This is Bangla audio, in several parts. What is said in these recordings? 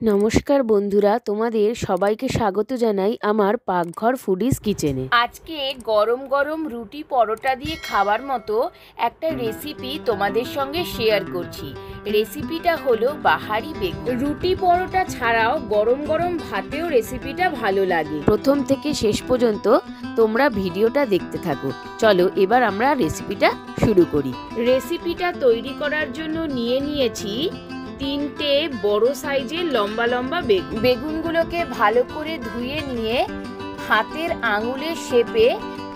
নমস্কার বন্ধুরা, তোমাদের সবাইকে স্বাগত জানাই আমার পাকঘর ফুডিজ কিচেনে। আজকে গরম গরম রুটি পরোটা দিয়ে খাবার মতো একটা রেসিপি তোমাদের সঙ্গে শেয়ার করছি। রেসিপিটা হলো বাহারি বেগুন। রুটি পরোটা ছাড়াও গরম গরম ভাতেও রেসিপিটা ভালো লাগে। প্রথম থেকে শেষ পর্যন্ত তোমরা ভিডিওটা দেখতে থাকো। চলো এবার আমরা রেসিপিটা শুরু করি। রেসিপিটা তৈরি করার জন্য নিয়েছি 3টে বড় সাইজের লম্বা লম্বা বেগুন। বেগুনগুলোকে ভালো করে ধুয়ে নিয়ে হাতের আঙুলের শেপে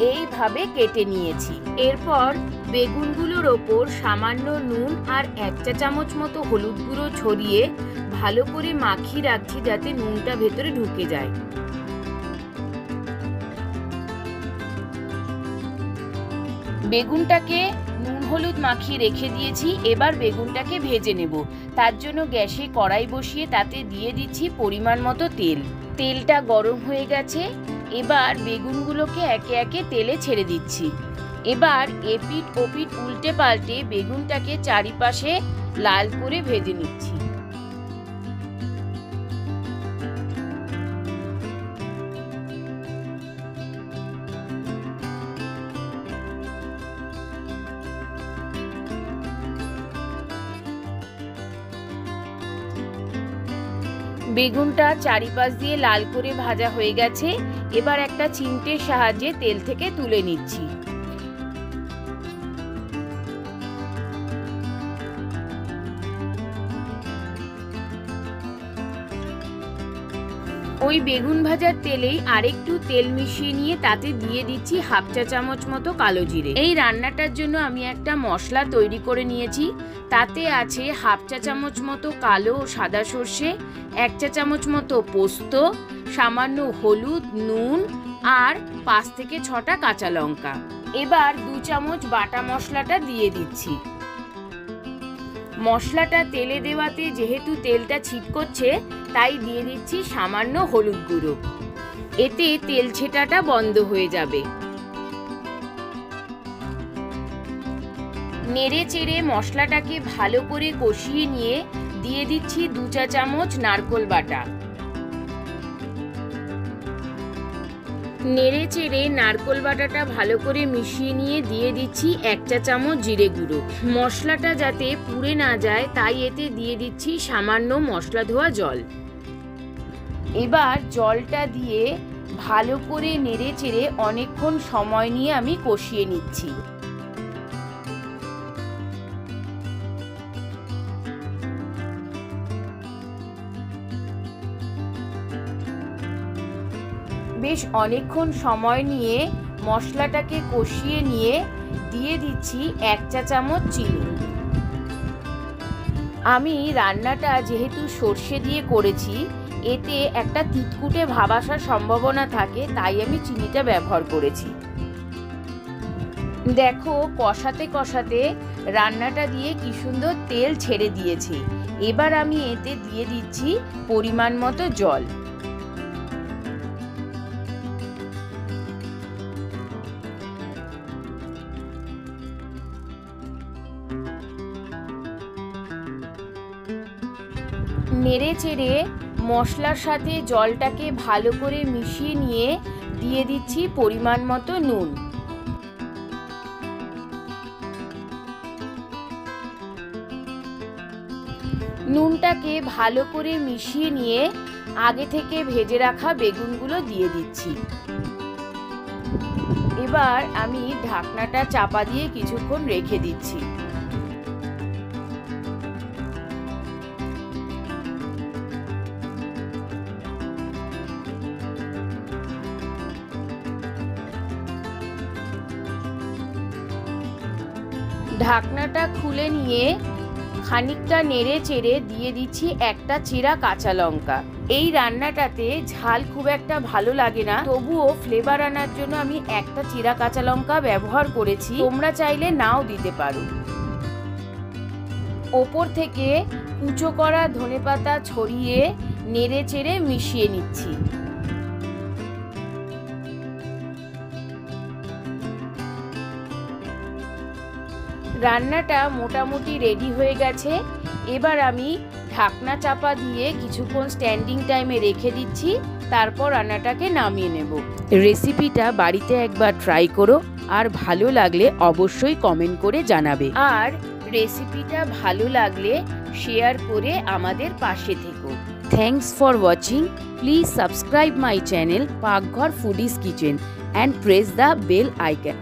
এইভাবে কেটে নিয়েছি। এরপর বেগুনগুলোর ওপর সামান্য নুন আর 1 চা চামচ মতো হলুদ গুঁড়ো ছড়িয়ে ভালো করে মাখিয়ে রাখছি যাতে নুনটা ভেতরে ঢুকে যায়। বেগুনটাকে নুন হলুদ মাখিয়ে রেখে দিয়েছি। এবার বেগুনটাকে ভেজে নেব। তার জন্য গ্যাসে কড়াই বসিয়ে তাতে দিয়ে দিচ্ছি পরিমাণ মতো তেল। তেলটা গরম হয়ে গেছে। এবার বেগুনগুলোকে একে একে তেলে ছেড়ে দিচ্ছি। এবার এপিঠ ওপিঠ উল্টে পাল্টে বেগুনটাকে চারিপাশে লাল করে ভেজে নিচ্ছি। বেগুনটা চারিপাশ দিয়ে লাল করে ভাজা হয়ে গেছে। এবার একটা চিমটের সাহায্যে তেল থেকে তুলে নিচ্ছি। ওই বেগুন ভাজার তেলেই আরেকটু তেল মিশিয়ে নিয়ে তাতে দিয়ে দিচ্ছি 1/2 চা চামচ মতো কালো জিরে। এই রান্নাটার জন্য আমি একটা মশলা তৈরি করে নিয়েছি। তাতে আছে 1/2 চা চামচ মতো কালো ও সাদা সর্ষে, 1 চা চামচ মতো পোস্ত, সামান্য হলুদ, নুন আর 5 থেকে 6টা কাঁচা লঙ্কা। এবার 2 চামচ বাটা মশলাটা দিয়ে দিচ্ছি। মশলাটা তেলে দেওয়াতে যেহেতু তেলটা ছিটকচ্ছে তাই দিয়ে দিচ্ছি সামান্য হলুদ গুঁড়ো। এতে তেল ছেটাটা বন্ধ হয়ে যাবে। নেড়ে চেড়ে মশলাটাকে ভালো করে কষিয়ে নিয়ে দিয়ে দিচ্ছি 2 চা চামচ নারকেল বাটা। নেড়ে চেড়ে নারকেল বাটাটা ভালো করে মিশিয়ে নিয়ে দিয়ে দিচ্ছি 1 চা চামচ জিরে গুঁড়ো। মশলাটা যাতে পুড়ে না যায় তাই এতে দিয়ে দিচ্ছি সামান্য মশলা ধোয়া জল। এবার জলটা দিয়ে ভালো করে নেড়ে চেড়ে অনেকক্ষণ সময় নিয়ে আমি কষিয়ে নিচ্ছি। বেশ অনেকক্ষণ সময় নিয়ে মশলাটাকে কষিয়ে নিয়ে দিয়ে দিচ্ছি 1 চা চামচ চিনি। আমি রান্নাটা যেহেতু সর্ষে দিয়ে করেছি এতে একটা তিতকুটে ভাব আসার সম্ভাবনা থাকে, তাই আমি চিনিটা ব্যবহার করেছি। দেখো কষাতে কষাতে রান্নাটা দিয়ে কি সুন্দর তেল ছেড়ে দিয়েছে। এবার আমি এতে দিয়ে দিচ্ছি পরিমাণ মতো জল। নেড়ে চেড়ে মশলার সাথে জলটাকে ভালো করে মিশিয়ে নিয়ে দিয়ে দিচ্ছি পরিমাণ মতো নুন। নুনটাকে ভালো করে মিশিয়ে নিয়ে আগে থেকে ভেজে রাখা বেগুনগুলো দিয়ে দিচ্ছি। এবার আমি ঢাকনাটা চাপা দিয়ে কিছুক্ষণ রেখে দিচ্ছি। ঢাকনাটা খুলে নিয়ে খানিকটা নেড়ে চেড়ে দিয়ে দিচ্ছি একটা চিরা কাঁচা লঙ্কা। এই রান্নাটাতে ঝাল খুব একটা ভালো লাগে না, তবুও ফ্লেভার আনার জন্য আমি একটা চিরা কাঁচা লঙ্কা ব্যবহার করেছি। তোমরা চাইলে নাও দিতে পারো। ওপর থেকে কুচো করা ধনেপাতা ছড়িয়ে নেড়ে চেড়ে মিশিয়ে নিচ্ছি। রান্নাটা মোটামুটি রেডি হয়ে গেছে। এবার আমি ঢাকনা চাপা দিয়ে কিছুক্ষণ স্ট্যান্ডিং টাইমে রেখে দিচ্ছি, তারপর রান্নাটাকে নামিয়ে নেব। রেসিপিটা বাড়িতে একবার ট্রাই করো, আর ভালো লাগলে অবশ্যই কমেন্ট করে জানাবে। আর রেসিপিটা ভালো লাগলে শেয়ার করে আমাদের পাশে থেকো। Thanks for watching. Please subscribe my channel Pakghar foodies kitchen and press the bell icon.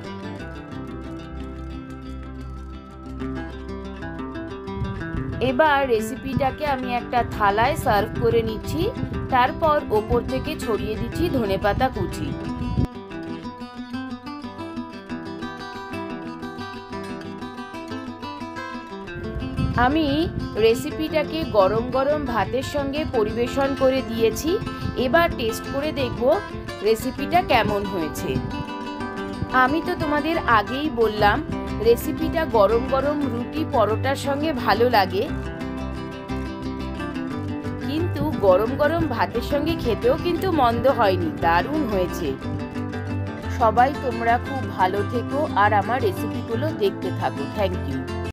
এবার রেসিপিটাকে আমি একটা থালায় সার্ভ করে নিচ্ছি, তারপর ওপর থেকে ছড়িয়ে দিচ্ছি ধনেপাতা কুচি। আমি রেসিপিটাকে গরম গরম ভাতের সঙ্গে পরিবেশন করে দিয়েছি। এবার টেস্ট করে দেখব রেসিপিটা কেমন হয়েছে। আমি তো তোমাদের আগেই বললাম রেসিপিটা গরম গরম রুটি পরোটার সঙ্গে ভালো লাগে, কিন্তু গরম গরম ভাতের সঙ্গে খেতেও কিন্তু মন্দ হয়নি, দারুণ হয়েছে। সবাই তোমরা খুব ভালো থেকো আর আমার রেসিপিগুলো দেখতে থাকো। Thank you.